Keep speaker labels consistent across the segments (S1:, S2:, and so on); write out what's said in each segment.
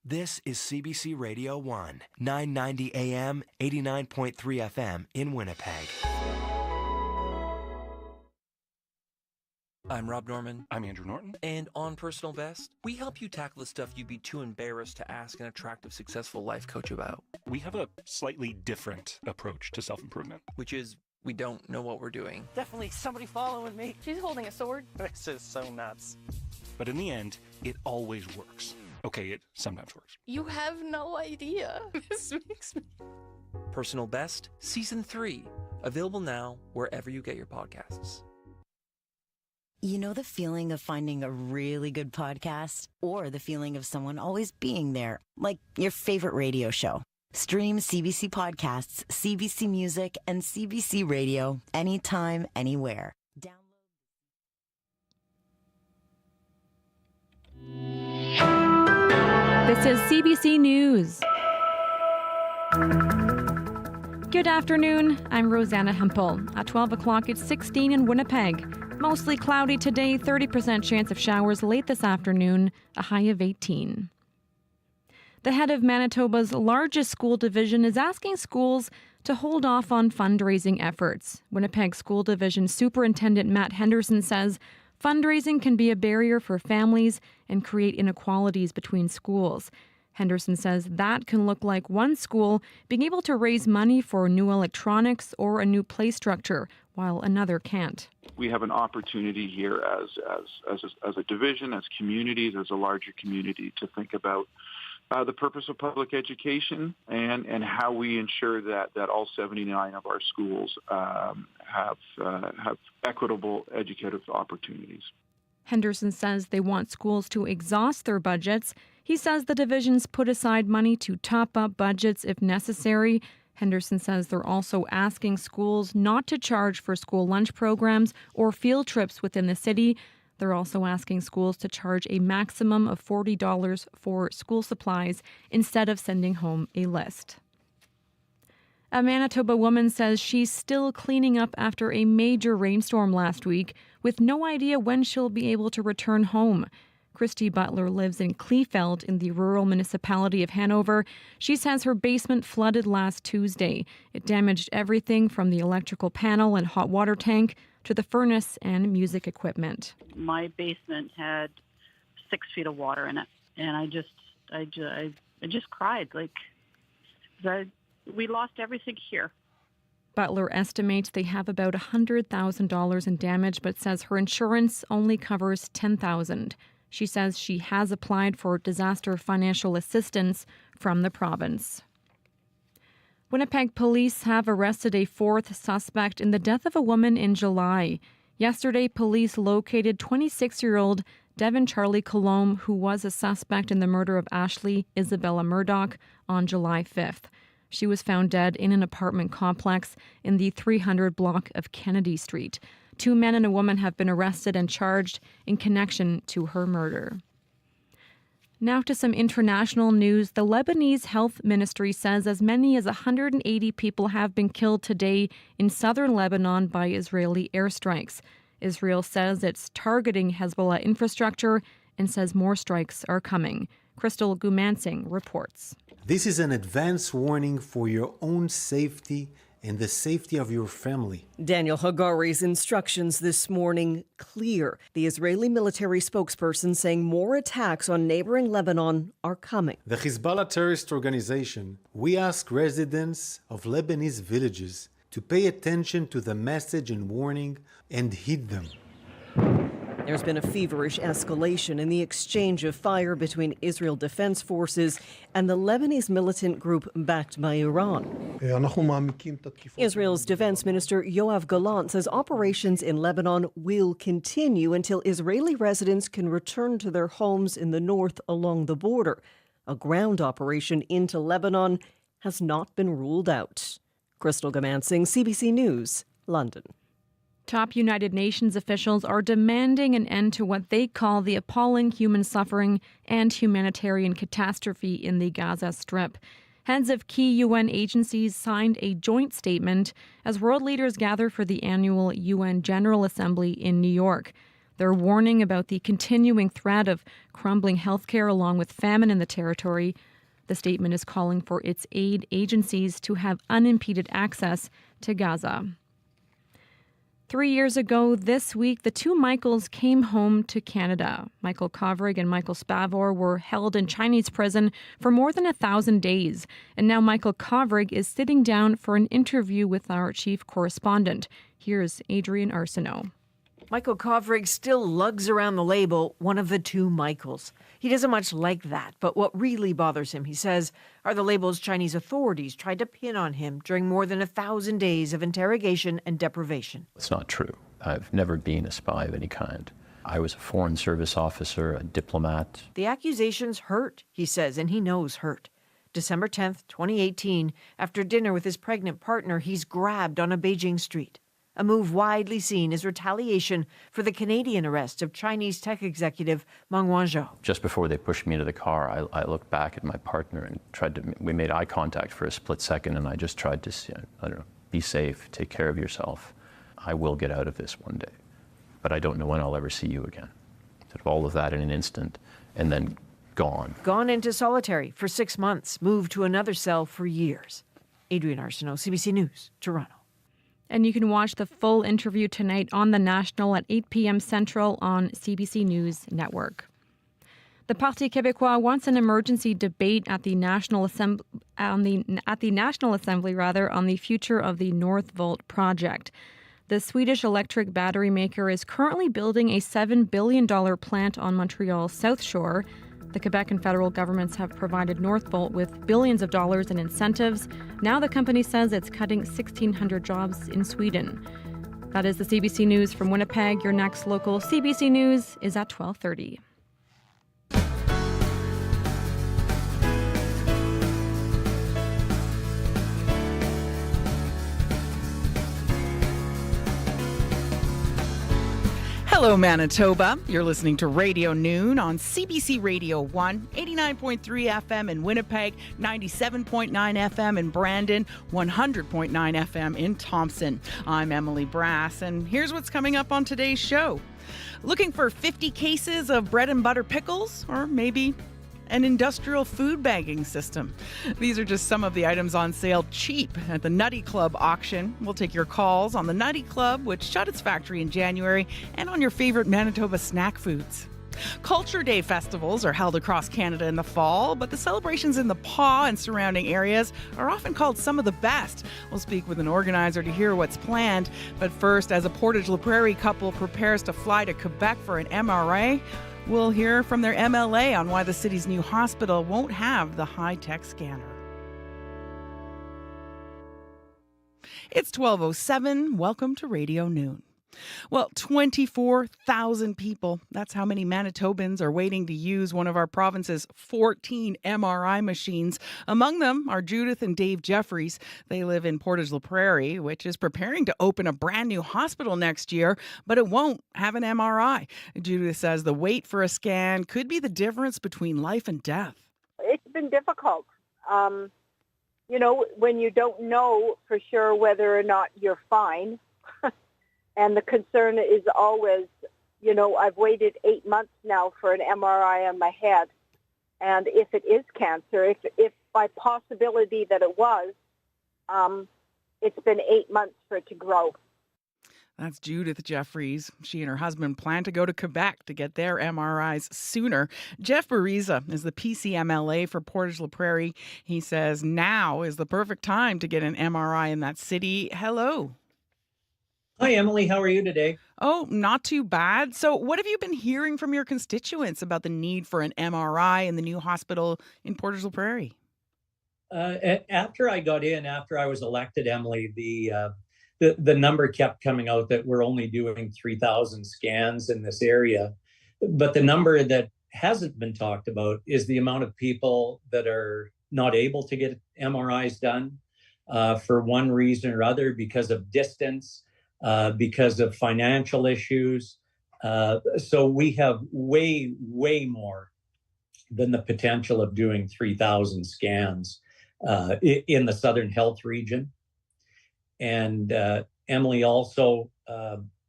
S1: This is CBC Radio 1, 990 AM, 89.3 FM in Winnipeg.
S2: I'm Rob Norman.
S3: I'm Andrew Norton.
S2: And on Personal Best, we help you tackle the stuff you'd be too embarrassed to ask an attractive, successful life coach about.
S3: We have a slightly different approach to self-improvement.
S2: Which is, we don't know what we're doing.
S4: Definitely somebody following me.
S5: She's holding a sword.
S4: This is so nuts.
S3: But in the end, it always works. Okay, it sometimes works.
S5: You have no idea. This makes me...
S2: Personal Best, Season 3. Available now wherever you get your podcasts.
S6: You know the feeling of finding a really good podcast? Or the feeling of someone always being there, like your favorite radio show. Stream CBC Podcasts, CBC Music, and CBC Radio anytime, anywhere.
S7: This is CBC News. Good afternoon. I'm Rosanna Hempel. At 12 o'clock, it's 16 in Winnipeg. Mostly cloudy today, 30% chance of showers late this afternoon, a high of 18. The head of Manitoba's largest school division is asking schools to hold off on fundraising efforts. Winnipeg School Division Superintendent Matt Henderson says fundraising can be a barrier for families and create inequalities between schools. Henderson says that can look like one school being able to raise money for new electronics or a new play structure, while another can't.
S8: We have an opportunity here as a division, as communities, as a larger community to think about the purpose of public education and how we ensure that all 79 of our schools have equitable educative opportunities.
S7: Henderson says they want schools to exhaust their budgets. He says the divisions put aside money to top up budgets if necessary. Henderson says they're also asking schools not to charge for school lunch programs or field trips within the city. They're also asking schools to charge a maximum of $40 for school supplies instead of sending home a list. A Manitoba woman says she's still cleaning up after a major rainstorm last week with no idea when she'll be able to return home. Christy Butler lives in Kleefeld in the rural municipality of Hanover. She says her basement flooded last Tuesday. It damaged everything from the electrical panel and hot water tank to the furnace and music equipment.
S9: My basement had 6 feet of water in it, and I just cried. We lost everything here.
S7: Butler estimates they have about $100,000 in damage, but says her insurance only covers $10,000. She says she has applied for disaster financial assistance from the province. Winnipeg police have arrested a fourth suspect in the death of a woman in July. Yesterday, police located 26-year-old Devin Charlie Colombe, who was a suspect in the murder of Ashley Isabella Murdoch on July 5th. She was found dead in an apartment complex in the 300 block of Kennedy Street. 2 men and a woman have been arrested and charged in connection to her murder. Now to some international news. The Lebanese Health Ministry says as many as 180 people have been killed today in southern Lebanon by Israeli airstrikes. Israel says it's targeting Hezbollah infrastructure and says more strikes are coming. Crystal Gumansing reports.
S10: This is an advance warning for your own safety and the safety of your family.
S11: Daniel Hagari's instructions this morning clear. The Israeli military spokesperson saying more attacks on neighboring Lebanon are coming.
S10: The Hezbollah terrorist organization, we ask residents of Lebanese villages to pay attention to the message and warning and heed them.
S11: There's been a feverish escalation in the exchange of fire between Israel Defense Forces and the Lebanese militant group backed by Iran. Israel's Defense Minister Yoav Gallant says operations in Lebanon will continue until Israeli residents can return to their homes in the north along the border. A ground operation into Lebanon has not been ruled out. Crystal Gamansing, CBC News, London.
S7: Top United Nations officials are demanding an end to what they call the appalling human suffering and humanitarian catastrophe in the Gaza Strip. Heads of key UN agencies signed a joint statement as world leaders gather for the annual UN General Assembly in New York. They're warning about the continuing threat of crumbling healthcare along with famine in the territory. The statement is calling for its aid agencies to have unimpeded access to Gaza. 3 years ago this week, the two Michaels came home to Canada. Michael Kovrig and Michael Spavor were held in Chinese prison for more than 1,000 days. And now Michael Kovrig is sitting down for an interview with our chief correspondent. Here's Adrian Arsenault.
S12: Michael Kovrig still lugs around the label, one of the two Michaels. He doesn't much like that, but what really bothers him, he says, are the labels Chinese authorities tried to pin on him during more than 1,000 days of interrogation and deprivation.
S13: It's not true. I've never been a spy of any kind. I was a foreign service officer, a diplomat.
S12: The accusations hurt, he says, and he knows hurt. December 10th, 2018, after dinner with his pregnant partner, he's grabbed on a Beijing street. A move widely seen as retaliation for the Canadian arrest of Chinese tech executive Meng Wanzhou.
S13: Just before they pushed me into the car, I looked back at my partner and we made eye contact for a split second, and I just tried to, be safe, take care of yourself. I will get out of this one day, but I don't know when I'll ever see you again. Sort of all of that in an instant, and then gone.
S12: Gone into solitary for 6 months, moved to another cell for years. Adrian Arsenault, CBC News, Toronto.
S7: And you can watch the full interview tonight on The National at 8 p.m. Central on CBC News Network. The Parti Québécois wants an emergency debate at the National Assembly, on the future of the Northvolt project. The Swedish electric battery maker is currently building a $7 billion plant on Montreal's South Shore. The Quebec and federal governments have provided Northvolt with billions of dollars in incentives. Now the company says it's cutting 1,600 jobs in Sweden. That is the CBC News from Winnipeg. Your next local CBC News is at 12:30.
S14: Hello, Manitoba. You're listening to Radio Noon on CBC Radio 1, 89.3 FM in Winnipeg, 97.9 FM in Brandon, 100.9 FM in Thompson. I'm Emily Brass, and here's what's coming up on today's show. Looking for 50 cases of bread and butter pickles, or maybe an industrial food bagging system. These are just some of the items on sale cheap at the Nutty Club auction. We'll take your calls on the Nutty Club, which shut its factory in January, and on your favorite Manitoba snack foods. Culture Day festivals are held across Canada in the fall, but the celebrations in the Pas and surrounding areas are often called some of the best. We'll speak with an organizer to hear what's planned. But first, as a Portage La Prairie couple prepares to fly to Quebec for an MRI, we'll hear from their MLA on why the city's new hospital won't have the high-tech scanner. It's 12:07. Welcome to Radio Noon. Well, 24,000 people. That's how many Manitobans are waiting to use one of our province's 14 MRI machines. Among them are Judith and Dave Jeffries. They live in Portage La Prairie, which is preparing to open a brand new hospital next year, but it won't have an MRI. Judith says the wait for a scan could be the difference between life and death.
S15: It's been difficult. When you don't know for sure whether or not you're fine. And the concern is always, I've waited 8 months now for an MRI on my head. And if it is cancer, if by possibility that it was, it's been 8 months for it to grow.
S14: That's Judith Jeffries. She and her husband plan to go to Quebec to get their MRIs sooner. Jeff Bariza is the PCMLA for Portage La Prairie. He says now is the perfect time to get an MRI in that city. Hello.
S16: Hi, Emily. How are you today?
S14: Oh, not too bad. So what have you been hearing from your constituents about the need for an MRI in the new hospital in Portage La Prairie?
S16: After I got in, after I was elected, Emily, the number kept coming out that we're only doing 3,000 scans in this area. But the number that hasn't been talked about is the amount of people that are not able to get MRIs done for one reason or other, because of distance, because of financial issues. So we have way, way more than the potential of doing 3,000 scans in the Southern Health region. And Emily, also,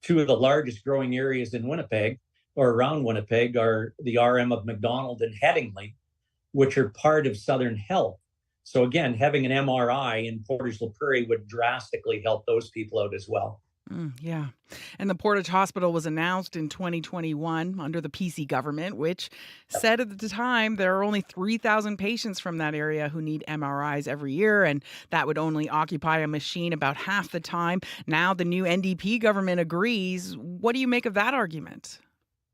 S16: two of the largest growing areas in Winnipeg or around Winnipeg are the RM of McDonald and Headingley, which are part of Southern Health. So again, having an MRI in Portage La Prairie would drastically help those people out as well.
S14: Yeah. And the Portage Hospital was announced in 2021 under the PC government, which said at the time there are only 3,000 patients from that area who need MRIs every year, and that would only occupy a machine about half the time. Now the new NDP government agrees. What do you make of that argument?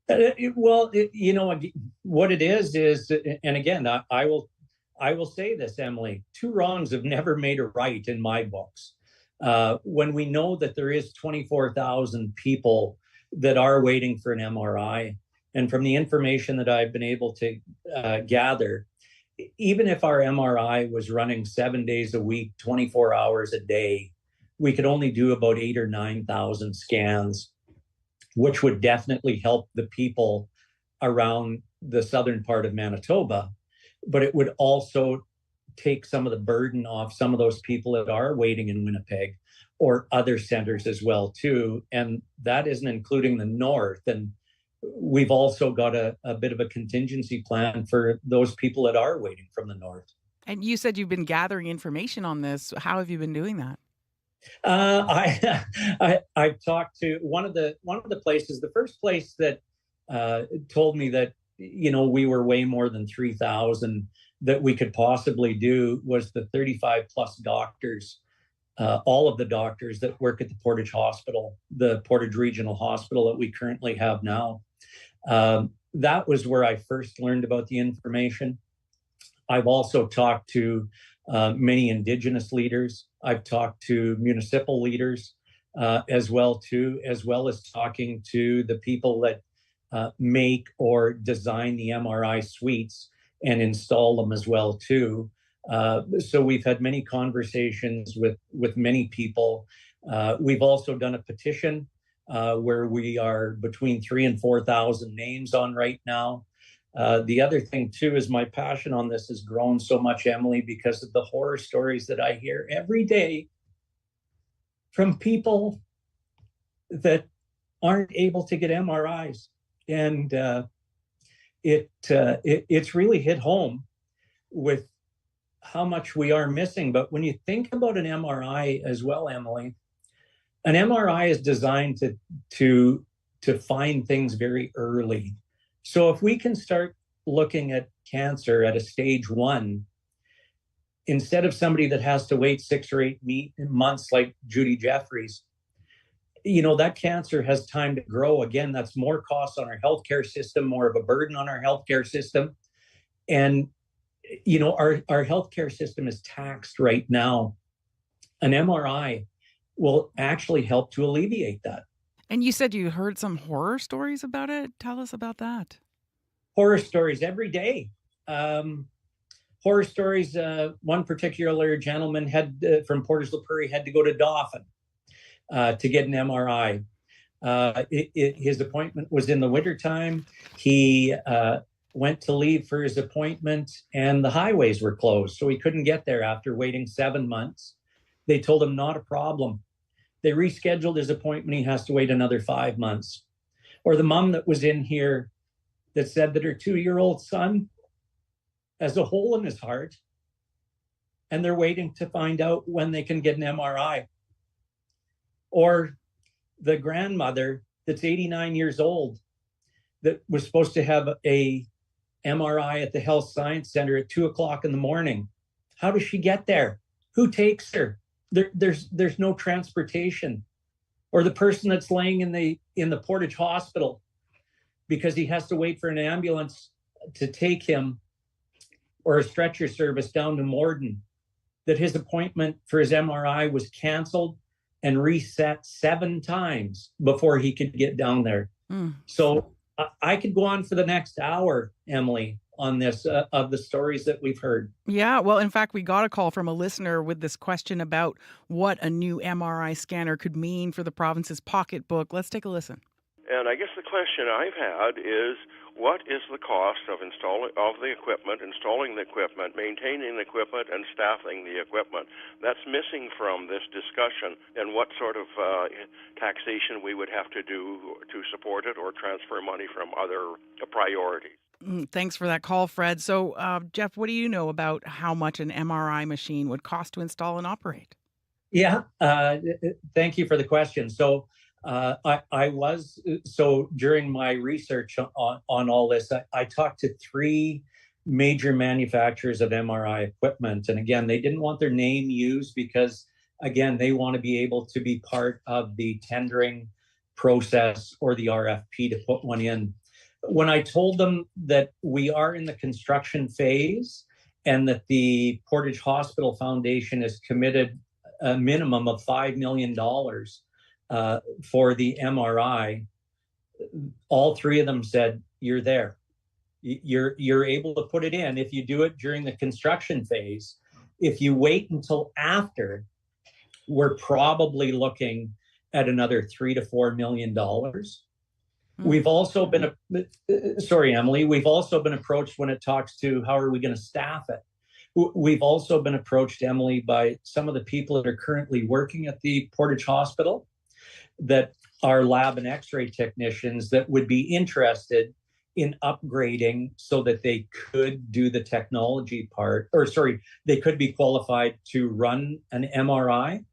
S16: What it is, and again, I will say this, Emily, two wrongs have never made a right in my books. When we know that there is 24,000 people that are waiting for an MRI, and from the information that I've been able to gather, even if our MRI was running 7 days a week, 24 hours a day, we could only do about 8,000 or 9,000 scans, which would definitely help the people around the southern part of Manitoba. But it would also take some of the burden off some of those people that are waiting in Winnipeg or other centers as well, too. And that isn't including the north. And we've also got a bit of a contingency plan for those people that are waiting from the north.
S14: And you said you've been gathering information on this. How have you been doing that?
S16: I've talked to one of the places, the first place that told me that, we were way more than 3,000 that we could possibly do was the 35 plus doctors, all of the doctors that work at the Portage Hospital, the Portage Regional Hospital that we currently have now. That was where I first learned about the information. I've also talked to many Indigenous leaders. I've talked to municipal leaders as well as talking to the people that make or design the MRI suites and install them as well too. So we've had many conversations with many people. We've also done a petition where we are between 3,000 and 4,000 names on right now. The other thing too is my passion on this has grown so much, Emily, because of the horror stories that I hear every day from people that aren't able to get MRIs. And it's really hit home with how much we are missing. But when you think about an MRI as well, Emily, an MRI is designed to find things very early. So if we can start looking at cancer at a stage 1, instead of somebody that has to wait 6 or 8 months like Judy Jeffries, that cancer has time to grow. Again, that's more costs on our healthcare system, more of a burden on our healthcare system. And, our healthcare system is taxed right now. An MRI will actually help to alleviate that.
S14: And you said you heard some horror stories about it. Tell us about that.
S16: Horror stories every day. Horror stories. One particular gentleman from Portage La Prairie had to go to Dauphin to get an MRI. His appointment was in the wintertime. He went to leave for his appointment and the highways were closed, so he couldn't get there after waiting 7 months. They told him not a problem. They rescheduled his appointment. He has to wait another 5 months. Or the mom that was in here that said that her 2-year-old son has a hole in his heart and they're waiting to find out when they can get an MRI. Or the grandmother that's 89 years old that was supposed to have a MRI at the Health Science Center at 2:00 in the morning. How does she get there? Who takes her? There's no transportation. Or the person that's laying in the Portage Hospital because he has to wait for an ambulance to take him or a stretcher service down to Morden, that his appointment for his MRI was canceled and reset 7 times before he could get down there. So I could go on for the next hour, Emily, on this, of the stories that we've heard.
S14: Yeah, well, in fact, we got a call from a listener with this question about what a new MRI scanner could mean for the province's pocketbook. Let's take a listen.
S17: And I guess the question I've had is, what is the cost of installing the equipment, maintaining the equipment, and staffing the equipment? That's missing from this discussion, and what sort of taxation we would have to do to support it or transfer money from other priorities.
S14: Thanks for that call, Fred. So, Jeff, what do you know about how much an MRI machine would cost to install and operate?
S16: Yeah, thank you for the question. So during my research on all this, I talked to 3 major manufacturers of MRI equipment. And again, they didn't want their name used because, again, they want to be able to be part of the tendering process or the RFP to put one in. When I told them that we are in the construction phase and that the Portage Hospital Foundation is committed a minimum of $5 million for the MRI, all 3 of them said, you're there. You're able to put it in if you do it during the construction phase. If you wait until after, we're probably looking at another $3 to $4 million. We've also been, sorry, Emily, we've also been approached when it talks to how are we going to staff it. We've also been approached, Emily, by some of the people that are currently working at the Portage Hospital that are lab and x-ray technicians that would be interested in upgrading so that they could do the technology part, they could be qualified to run an MRI.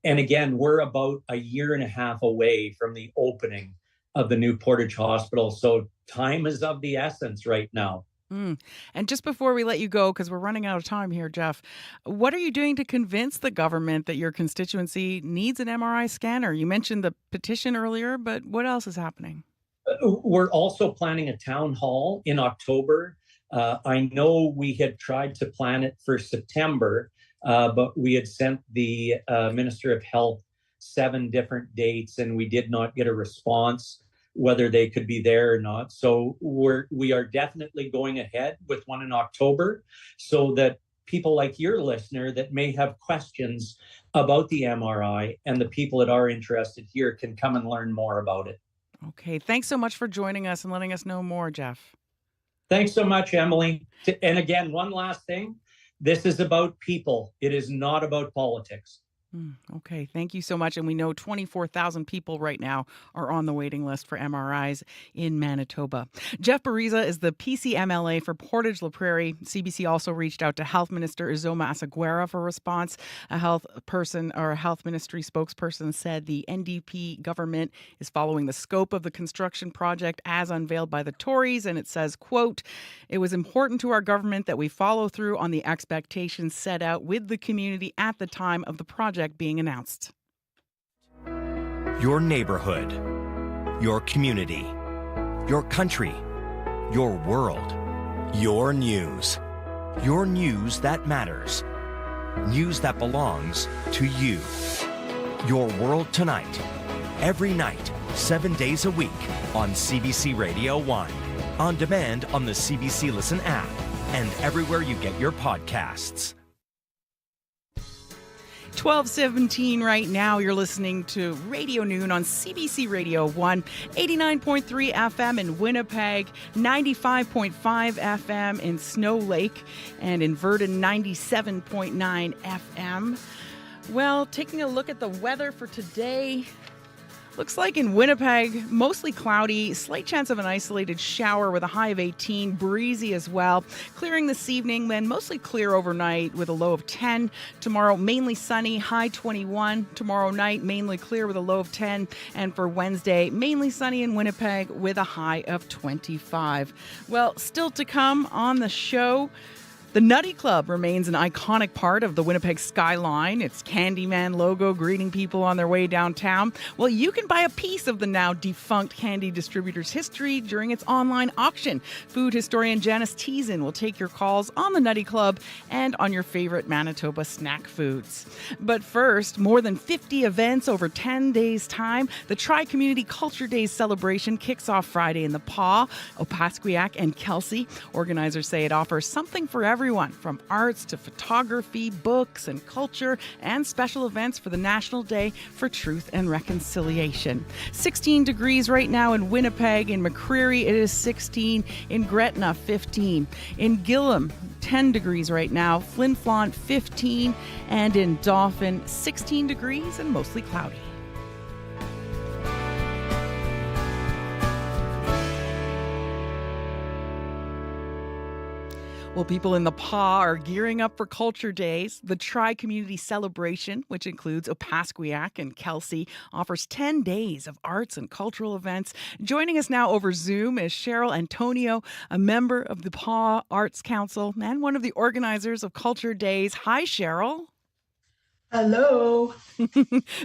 S16: And again, we're about a year and a half away from the opening of the new Portage Hospital. So time is of the essence right now.
S14: And just before we let you go, because we're running out of time here, Jeff, what are you doing to convince the government that your constituency needs an MRI scanner? You mentioned the petition earlier, but what else is happening?
S16: We're also planning a town hall in October. I know we had tried to plan it for September, but we had sent the Minister of Health 7 different dates, and we did not get a response whether they could be there or not. So we are definitely going ahead with one in October so that people like your listener that may have questions about the MRI and the people that are interested here can come and learn more about it.
S14: Okay. Thanks so much for joining us and letting us know more, Jeff.
S16: Thanks so much, Emily. And again, one last thing. This is about people. It is not about politics.
S14: Okay, thank you so much. And we know 24,000 people right now are on the waiting list for MRIs in Manitoba. Jeff Bariza is the PC MLA for Portage La Prairie. CBC also reached out to Health Minister Uzoma Asaguera for a response. A health ministry spokesperson said the NDP government is following the scope of the construction project as unveiled by the Tories. And it says, quote, "It was important to our government that we follow through on the expectations set out with the community at the time of the project being announced."
S1: Your neighborhood, your community, your country, your world, your news that matters, news that belongs to you. Your World Tonight, every night, 7 days a week on CBC Radio 1, on demand on the CBC Listen app, and everywhere you get your podcasts.
S14: 12:17 right now. You're listening to Radio Noon on CBC Radio 1, 89.3 FM in Winnipeg, 95.5 FM in Snow Lake, and in Verdun, 97.9 FM. Well, taking a look at the weather for today. Looks like in Winnipeg, mostly cloudy, slight chance of an isolated shower with a high of 18, breezy as well. Clearing this evening, then mostly clear overnight with a low of 10. Tomorrow, mainly sunny, high 21. Tomorrow night, mainly clear with a low of 10. And for Wednesday, mainly sunny in Winnipeg with a high of 25. Well, still to come on the show. The Nutty Club remains an iconic part of the Winnipeg skyline. Its Candyman logo greeting people on their way downtown. Well, you can buy a piece of the now defunct candy distributor's history during its online auction. Food historian Janice Teason will take your calls on the Nutty Club and on your favorite Manitoba snack foods. But first, more than 50 events over 10 days' time. The Tri-Community Culture Days celebration kicks off Friday in the Paw, Opaskwayak, and Kelsey. Organizers say it offers something for everyone everyone from arts to photography, books and culture, and special events for the National Day for Truth and Reconciliation. 16 degrees right now in Winnipeg. In McCreary, it is 16. In Gretna, 15. In Gillam, 10 degrees right now. Flin Flon, 15. And in Dauphin, 16 degrees and mostly cloudy. Well, people in the PA are gearing up for Culture Days. The Tri-Community Celebration, which includes Opaskwayak and Kelsey, offers 10 days of arts and cultural events. Joining us now over Zoom is Cheryl Antonio, a member of the PA Arts Council and one of the organizers of Culture Days. Hi, Cheryl.
S18: Hello.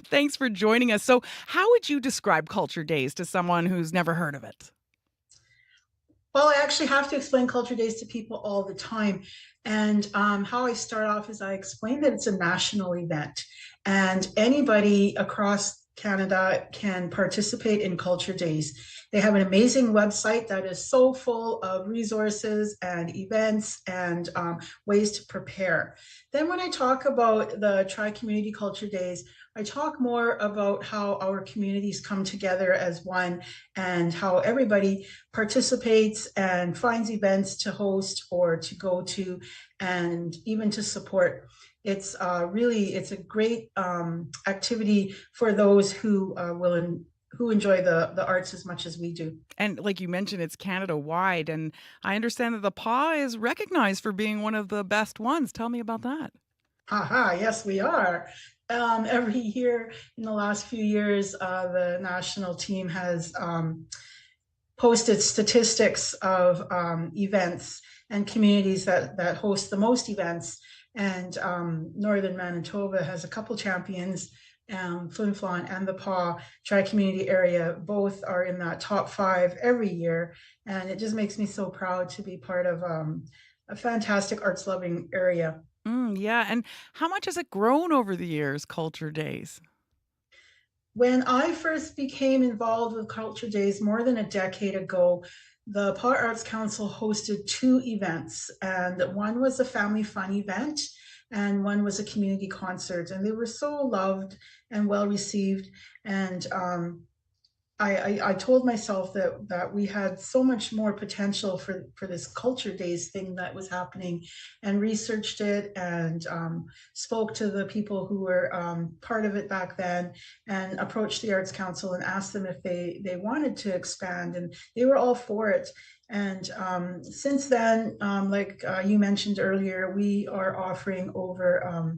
S14: Thanks for joining us. So how would you describe Culture Days to someone who's never heard of it?
S18: Well, I actually have to explain Culture Days to people all the time. And how I start off is I explain that it's a national event and anybody across Canada can participate in Culture Days. They have an amazing website that is so full of resources and events and ways to prepare. Then when I talk about the Tri-Community Culture Days, I talk more about how our communities come together as one and how everybody participates and finds events to host or to go to and even to support. It's a great activity for those who enjoy the arts as much as we do.
S14: And like you mentioned, it's Canada-wide, and I understand that the PA is recognized for being one of the best ones. Tell me about that.
S18: Yes, we are. Every year in the last few years, the national team has posted statistics of events and communities that host the most events. And Northern Manitoba has a couple champions. Flin Flon and the PA Tri-Community area both are in that top 5 every year. And it just makes me so proud to be part of a fantastic arts-loving area.
S14: Yeah, and how much has it grown over the years, Culture Days?
S18: When I first became involved with Culture Days more than a decade ago, the PA Arts Council hosted 2 events, and one was a family fun event and one was a community concert, and they were so loved and well received. And I told myself that we had so much more potential for this Culture Days thing that was happening, and researched it and spoke to the people who were part of it back then and approached the Arts Council and asked them if they wanted to expand, and they were all for it. And since then, like you mentioned earlier, we are offering over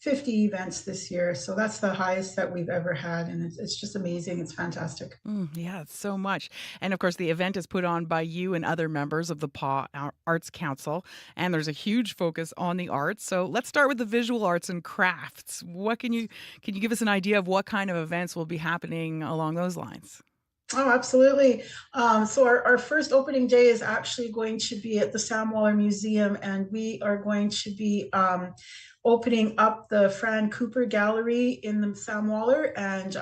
S18: 50 events this year. So that's the highest that we've ever had. And it's just amazing. It's fantastic.
S14: Yeah, it's so much. And of course, the event is put on by you and other members of the PA Arts Council. And there's a huge focus on the arts. So let's start with the visual arts and crafts. Can you give us an idea of what kind of events will be happening along those lines?
S18: Oh, absolutely. So our first opening day is actually going to be at the Sam Waller Museum, and we are going to be opening up the Fran Cooper Gallery in the Sam Waller, and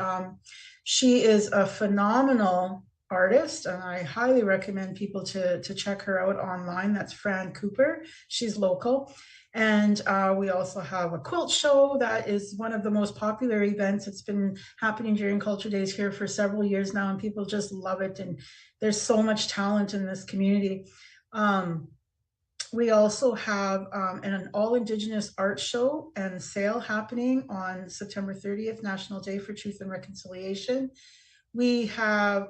S18: she is a phenomenal artist, and I highly recommend people to check her out online. That's Fran Cooper. She's local. And we also have a quilt show that is one of the most popular events. It's been happening during Culture Days here for several years now, and people just love it. And there's so much talent in this community. We also have an all-Indigenous art show and sale happening on September 30th, National Day for Truth and Reconciliation. We have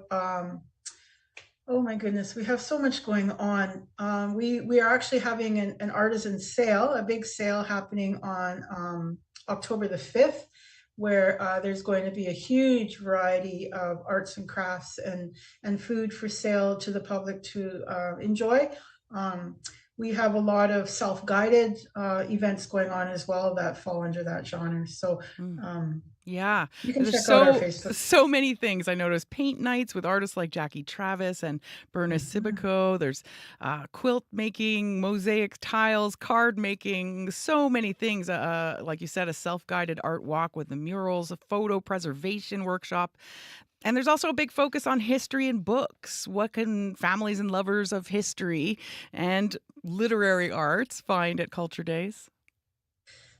S18: oh my goodness, we have so much going on. We are actually having an artisan sale, a big sale happening on October the 5th, where there's going to be a huge variety of arts and crafts and food for sale to the public to enjoy. We have a lot of self-guided events going on as well that fall under that genre. So
S14: yeah,
S18: you can
S14: there's
S18: check out our Facebook.
S14: so many things. I noticed paint nights with artists like Jackie Travis and Bernice Sibico. There's quilt making, mosaic tiles, card making, so many things. Like you said, a self-guided art walk with the murals, a photo preservation workshop. And there's also a big focus on history and books. What can families and lovers of history and literary arts find at Culture Days?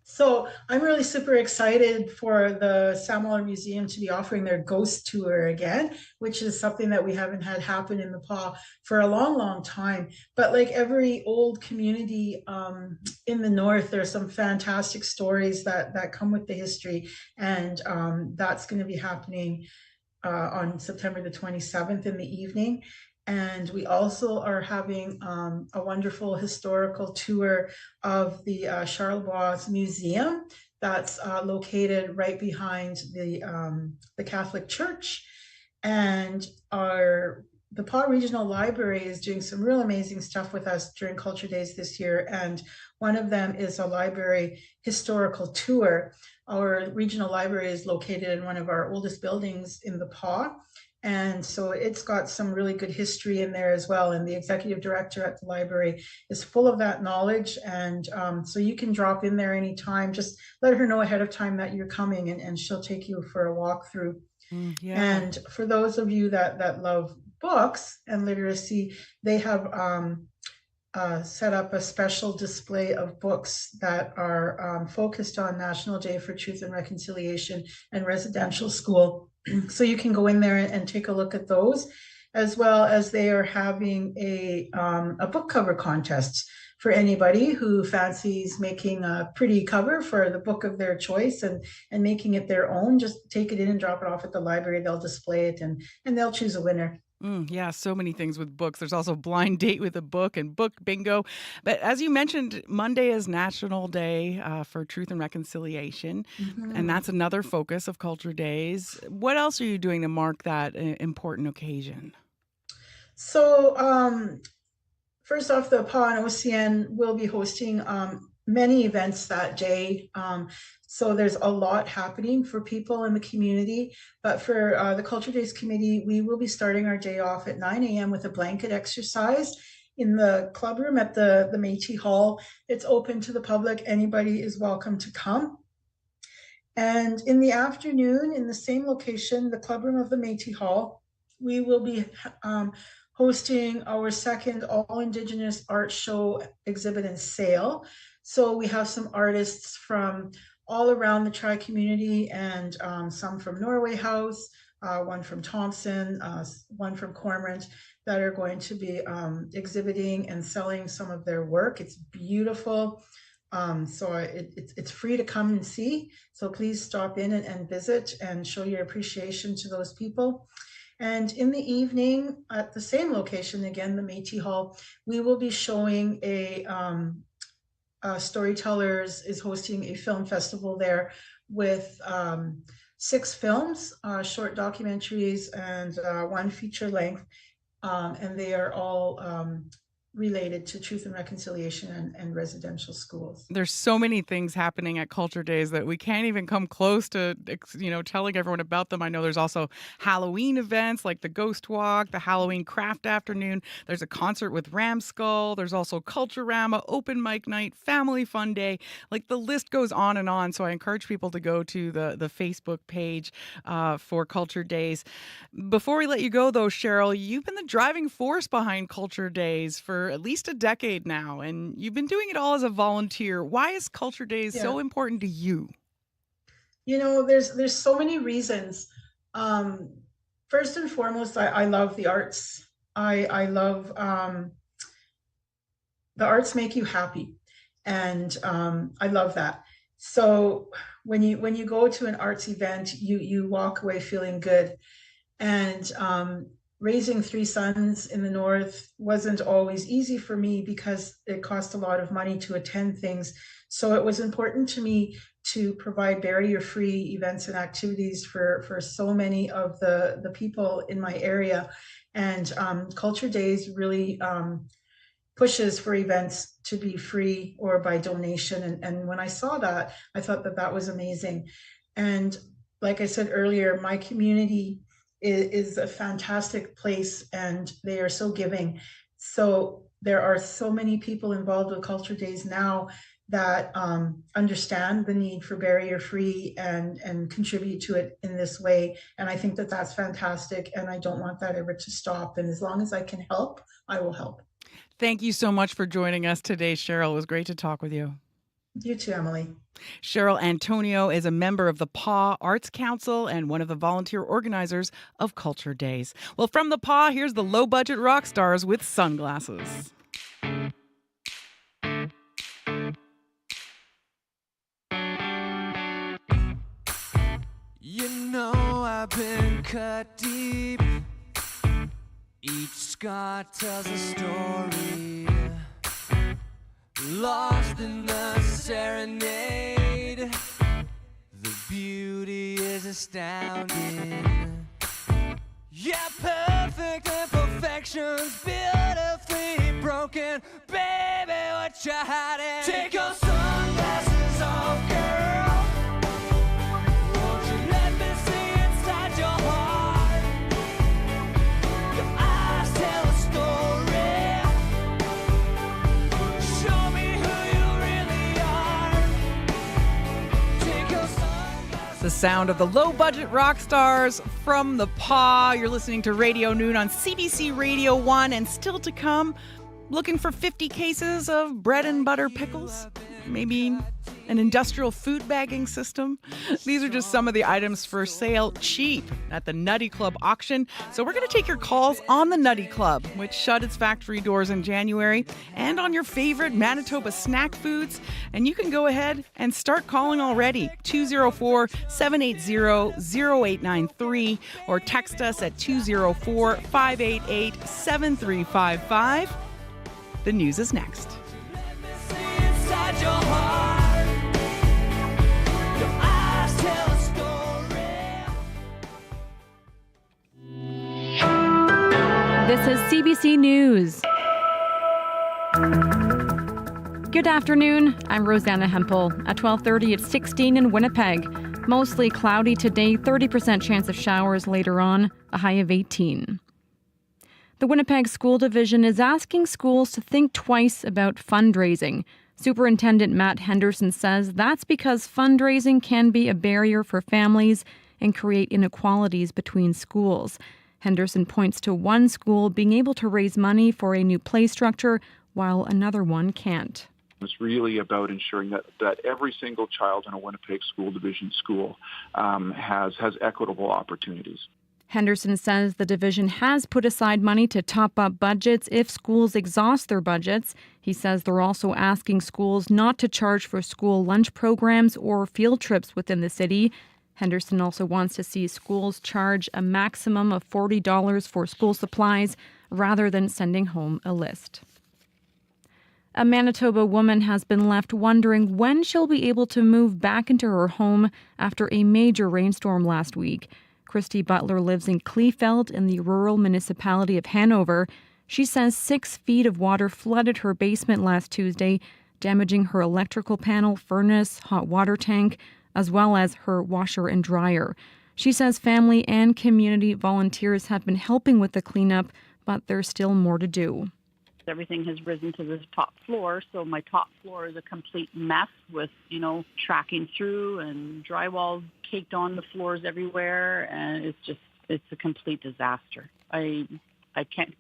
S18: So I'm really super excited for the Sam Waller Museum to be offering their ghost tour again, which is something that we haven't had happen in the PAW for a long, long time. But like every old community in the north, there's some fantastic stories that come with the history, and that's going to be happening on September the 27th in the evening. And we also are having a wonderful historical tour of the Charlevoix Museum that's located right behind the Catholic Church. And the Paw Regional Library is doing some real amazing stuff with us during Culture Days this year. And one of them is a library historical tour. Our regional library is located in one of our oldest buildings in the Paw. And so it's got some really good history in there as well. And the executive director at the library is full of that knowledge. And so you can drop in there anytime. Just let her know ahead of time that you're coming, and she'll take you for a walkthrough.
S14: Yeah.
S18: And for those of you that love books and literacy, they have set up a special display of books that are focused on National Day for Truth and Reconciliation and residential school. So you can go in there and take a look at those, as well as they are having a book cover contest for anybody who fancies making a pretty cover for the book of their choice and making it their own. Just take it in and drop it off at the library. They'll display it and they'll choose a winner.
S14: Yeah, so many things with books. There's also blind date with a book and book bingo. But as you mentioned, Monday is National Day for Truth and Reconciliation, and that's another focus of Culture Days. What else are you doing to mark that important occasion?
S18: So first off, the PAW and OCN will be hosting many events that day. So there's a lot happening for people in the community. But for the Culture Days Committee, we will be starting our day off at 9 a.m. with a blanket exercise in the club room at the Métis Hall. It's open to the public. Anybody is welcome to come. And in the afternoon, in the same location, the club room of the Métis Hall, we will be hosting our second All Indigenous Art Show, exhibit, and sale. So we have some artists from all around the tri-community, and some from Norway House, one from Thompson, one from Cormorant, that are going to be exhibiting and selling some of their work. It's beautiful. So it's free to come and see. So please stop in and visit and show your appreciation to those people. And in the evening, at the same location, again, the Métis Hall, we will be showing Storytellers is hosting a film festival there with 6 films, short documentaries, and 1 feature length. And they are all related to truth and reconciliation and residential schools.
S14: There's so many things happening at Culture Days that we can't even come close to, telling everyone about them. I know there's also Halloween events like the Ghost Walk, the Halloween Craft Afternoon. There's a concert with Ramskull. There's also Culturama, Open Mic Night, Family Fun Day. Like, the list goes on and on. So I encourage people to go to the Facebook page for Culture Days. Before we let you go, though, Cheryl, you've been the driving force behind Culture Days for at least a decade now, and you've been doing it all as a volunteer. Why is Culture Days so important to you?
S18: There's so many reasons. First and foremost, I love the arts. I love the arts make you happy, and I love that. So when you go to an arts event, you walk away feeling good. And raising 3 sons in the north wasn't always easy for me because it cost a lot of money to attend things. So it was important to me to provide barrier-free events and activities for so many of the people in my area. And Culture Days really pushes for events to be free or by donation. And when I saw that, I thought that was amazing. And like I said earlier, my community is a fantastic place, and they are so giving. So there are so many people involved with Culture Days now that understand the need for barrier-free and contribute to it in this way. And I think that that's fantastic, and I don't want that ever to stop. And as long as I can help, I will help.
S14: Thank you so much for joining us today, Cheryl. It was great to talk with you.
S18: You too, Emily.
S14: Cheryl Antonio is a member of the PAW Arts Council and one of the volunteer organizers of Culture Days. Well, from the PAW, here's the low-budget rock stars with sunglasses.
S19: You know I've been cut deep. Each scar tells a story. Lost in the serenade. The beauty is astounding. Yeah, perfect imperfections, beautifully broken. Baby, what you hiding? Take your sunglasses off, girl. Won't you let me see inside your heart? Your eyes tell a story. Show me who you really are. Take your sunglasses.
S14: The sound of the low-budget rock stars from the PAW. You're listening to Radio Noon on CBC Radio 1, and still to come, looking for 50 cases of bread and butter pickles? Maybe an industrial food bagging system? These are just some of the items for sale cheap at the Nutty Club auction. So we're going to take your calls on the Nutty Club, which shut its factory doors in January, and on your favorite Manitoba snack foods. And you can go ahead and start calling already. 204-780-0893 or text us at 204-588-7355. The news is next.
S19: Inside your heart, your eyes tell a story.
S7: This is CBC News. Good afternoon. I'm Rosanna Hempel. At 12:30, it's 16 in Winnipeg. Mostly cloudy today, 30% chance of showers later on, a high of 18. The Winnipeg School Division is asking schools to think twice about fundraising. Superintendent Matt Henderson says that's because fundraising can be a barrier for families and create inequalities between schools. Henderson points to one school being able to raise money for a new play structure while another one can't.
S8: It's really about ensuring that every single child in a Winnipeg School Division school has equitable opportunities.
S7: Henderson says the division has put aside money to top up budgets if schools exhaust their budgets. He says they're also asking schools not to charge for school lunch programs or field trips within the city. Henderson also wants to see schools charge a maximum of $40 for school supplies rather than sending home a list. A Manitoba woman has been left wondering when she'll be able to move back into her home after a major rainstorm last week. Christy Butler lives in Kleefeld in the rural municipality of Hanover. She says 6 feet of water flooded her basement last Tuesday, damaging her electrical panel, furnace, hot water tank, as well as her washer and dryer. She says family and community volunteers have been helping with the cleanup, but there's still more to do.
S9: Everything has risen to this top floor, so my top floor is a complete mess with, tracking through and drywall caked on the floors everywhere, and it's a complete disaster. I can't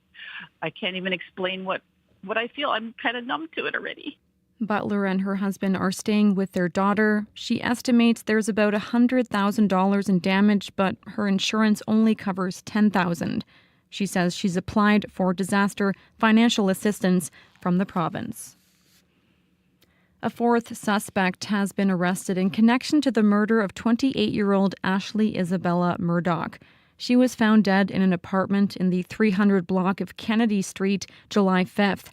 S9: even explain what I feel. I'm kind of numb to it already.
S7: Butler and her husband are staying with their daughter. She estimates there's about $100,000 in damage, but her insurance only covers $10,000. She says she's applied for disaster financial assistance from the province. A fourth suspect has been arrested in connection to the murder of 28-year-old Ashley Isabella Murdoch. She was found dead in an apartment in the 300 block of Kennedy Street, July 5th.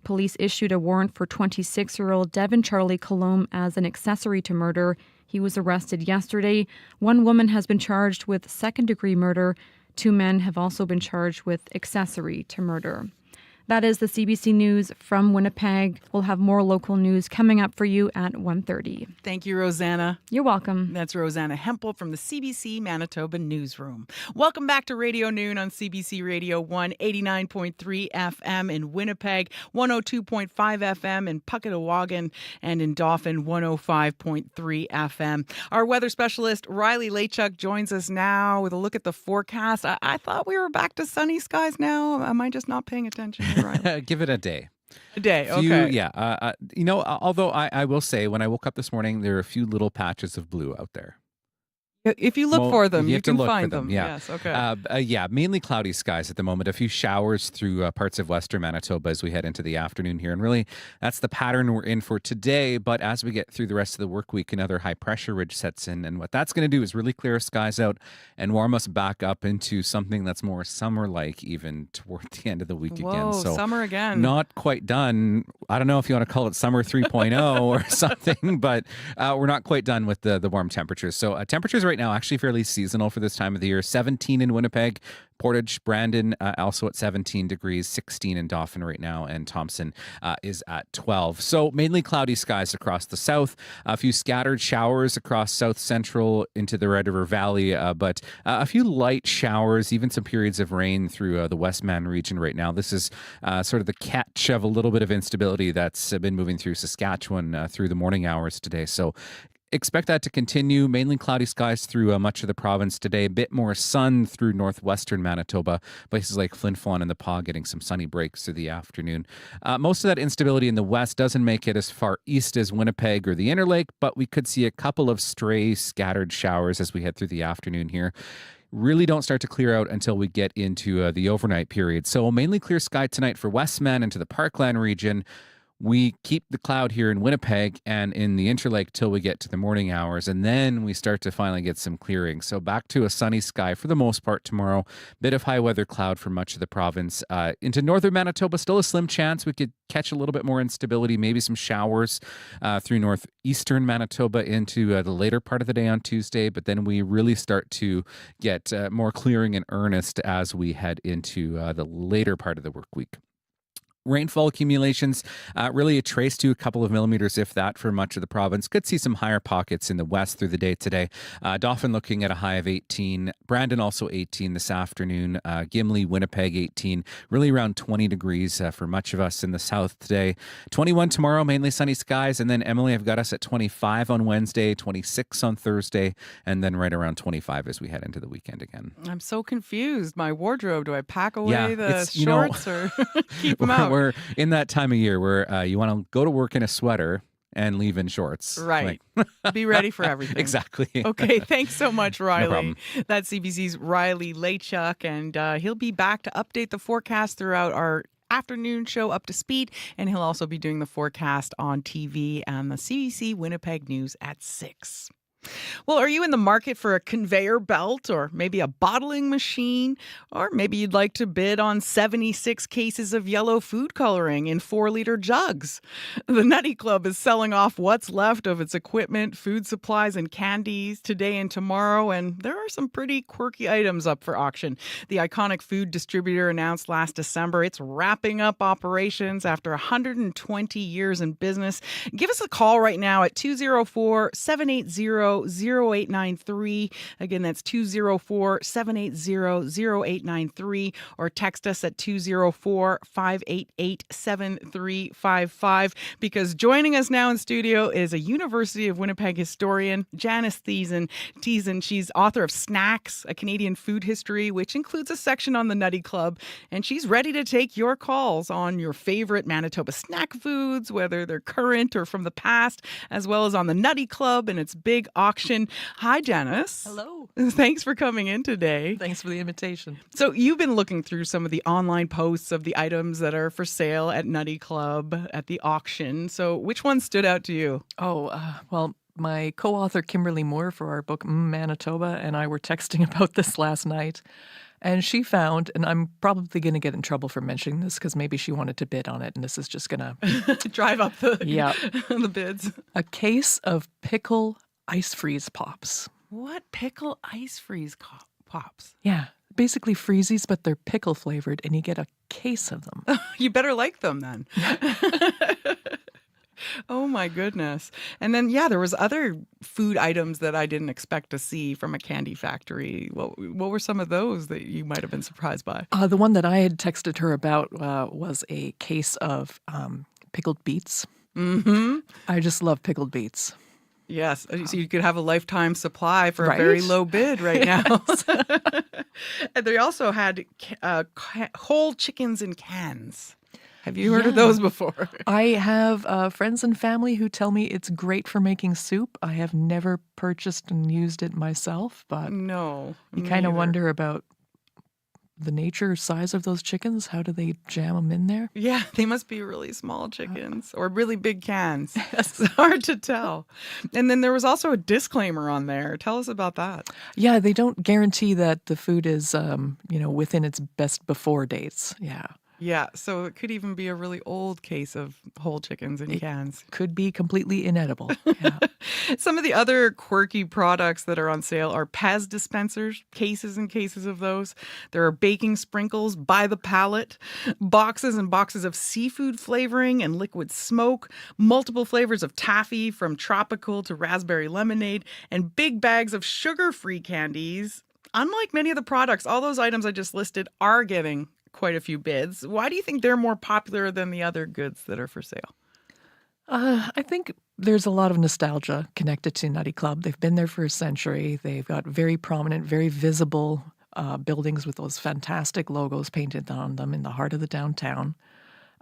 S7: Police issued a warrant for 26-year-old Devin Charlie Colombe as an accessory to murder. He was arrested yesterday. One woman has been charged with second-degree murder. 2 men have also been charged with accessory to murder. That is the CBC News from Winnipeg. We'll have more local news coming up for you at 1:30.
S14: Thank you, Rosanna.
S7: You're welcome.
S14: That's Rosanna Hempel from the CBC Manitoba Newsroom. Welcome back to Radio Noon on CBC Radio 189.3 FM in Winnipeg, 102.5 FM in Puckatawagan, and in Dauphin, 105.3 FM. Our weather specialist, Riley Lachuk, joins us now with a look at the forecast. I thought we were back to sunny skies now. Am I just not paying attention? Right.
S20: Give it a day.
S14: A day, okay.
S20: Although I will say, when I woke up this morning, there are a few little patches of blue out there.
S14: If you look for them, you can find them.
S20: Yeah.
S14: Yes, okay.
S20: Mainly cloudy skies at the moment. A few showers through parts of western Manitoba as we head into the afternoon here. And really, that's the pattern we're in for today. But as we get through the rest of the work week, another high pressure ridge sets in. And what that's going to do is really clear our skies out and warm us back up into something that's more summer-like even toward the end of the week again.
S14: So summer again.
S20: Not quite done. I don't know if you want to call it summer 3.0 or something, but we're not quite done with the warm temperatures. So temperatures right now actually fairly seasonal for this time of the year. 17 in Winnipeg, Portage, Brandon also at 17 degrees, 16 in Dauphin right now, and Thompson is at 12. So mainly cloudy skies across the south, a few scattered showers across south central into the Red River Valley, but a few light showers, even some periods of rain through the Westman region right now. This is sort of the catch of a little bit of instability that's been moving through Saskatchewan through the morning hours today. So expect that to continue. Mainly cloudy skies through much of the province today. A bit more sun through northwestern Manitoba. Places like Flin Flon and the Pas getting some sunny breaks through the afternoon. Most of that instability in the west doesn't make it as far east as Winnipeg or the Interlake, but we could see a couple of stray scattered showers as we head through the afternoon here. Really don't start to clear out until we get into the overnight period. So mainly clear sky tonight for Westman and to the Parkland region. We keep the cloud here in Winnipeg and in the Interlake till we get to the morning hours, and then we start to finally get some clearing. So back to a sunny sky for the most part tomorrow. Bit of high weather cloud for much of the province. Into northern Manitoba, still a slim chance we could catch a little bit more instability, maybe some showers through northeastern Manitoba into the later part of the day on Tuesday, but then we really start to get more clearing in earnest as we head into the later part of the work week. Rainfall accumulations, really a trace to a couple of millimeters, if that, for much of the province. Could see some higher pockets in the west through the day today. Dauphin looking at a high of 18. Brandon also 18 this afternoon. Gimli, Winnipeg 18. Really around 20 degrees for much of us in the south today. 21 tomorrow, mainly sunny skies. And then Emily, I've got us at 25 on Wednesday, 26 on Thursday, and then right around 25 as we head into the weekend again.
S14: I'm so confused. My wardrobe, do I pack away the
S20: you
S14: shorts or keep them out?
S20: We're in that time of year where you want to go to work in a sweater and leave in shorts.
S14: Right. Be ready for everything.
S20: Exactly.
S14: Okay. Thanks so much, Riley.
S20: No problem.
S14: That's CBC's Riley Lachuk, and he'll be back to update the forecast throughout our afternoon show Up to Speed, and he'll also be doing the forecast on TV and the CBC Winnipeg News at 6. Well, are you in the market for a conveyor belt or maybe a bottling machine? Or maybe you'd like to bid on 76 cases of yellow food coloring in 4-liter jugs. The Nutty Club is selling off what's left of its equipment, food supplies, and candies today and tomorrow, and there are some pretty quirky items up for auction. The iconic food distributor announced last December it's wrapping up operations after 120 years in business. Give us a call right now at 204-780-0893. Again, that's 204-780-0893, or text us at 204-588-7355, because joining us now in studio is a University of Winnipeg historian, Janice Thiessen. She's author of Snacks, a Canadian food history, which includes a section on the Nutty Club, and she's ready to take your calls on your favorite Manitoba snack foods, whether they're current or from the past, as well as on the Nutty Club and its big auction. Hi, Janice.
S21: Hello.
S14: Thanks for coming in today.
S21: Thanks for the invitation.
S14: So you've been looking through some of the online posts of the items that are for sale at Nutty Club at the auction. So which one stood out to you?
S21: Well, my co-author Kimberly Moore for our book Manitoba and I were texting about this last night. And she found, and I'm probably going to get in trouble for mentioning this because maybe she wanted to bid on it, and this is just going to
S14: drive up the
S21: the
S14: bids.
S21: A case of pickle ice freeze pops.
S14: What? Pickle ice freeze pops?
S21: Yeah. basically freezies, but they're pickle flavored, and you get a case of them.
S14: You better like them then. Oh my goodness. And then, yeah, there was other food items that I didn't expect to see from a candy factory. What were some of those that you might have been surprised by?
S21: The one that I had texted her about was a case of pickled beets.
S14: Mm-hmm.
S21: I just love pickled beets.
S14: Yes. So you could have a lifetime supply for
S21: Right?
S14: a very low bid right now. And they also had whole chickens in cans. Have you heard of those before?
S21: I have friends and family who tell me it's great for making soup. I have never purchased and used it myself, but
S14: no,
S21: you kind of wonder about the nature, size of those chickens. How do they jam them in there?
S14: Yeah, they must be really small chickens or really big cans. It's hard to tell. And then there was also a disclaimer on there. Tell us about that.
S21: Yeah, they don't guarantee that the food is, within its best before dates. Yeah.
S14: Yeah, so it could even be a really old case of whole chickens in cans.
S21: Could be completely inedible. Yeah.
S14: Some of the other quirky products that are on sale are Pez dispensers, cases and cases of those. There are baking sprinkles by the pallet, boxes and boxes of seafood flavoring and liquid smoke, multiple flavors of taffy from tropical to raspberry lemonade, and big bags of sugar-free candies. Unlike many of the products, all those items I just listed are getting quite a few bids. Why do you think they're more popular than the other goods that are for sale?
S21: I think there's a lot of nostalgia connected to Nutty Club. They've been there for a century. They've got very prominent, very visible buildings with those fantastic logos painted on them in the heart of the downtown.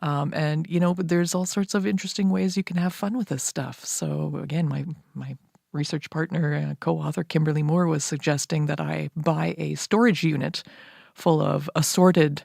S21: But there's all sorts of interesting ways you can have fun with this stuff. So again, my research partner and co-author Kimberly Moore was suggesting that I buy a storage unit full of assorted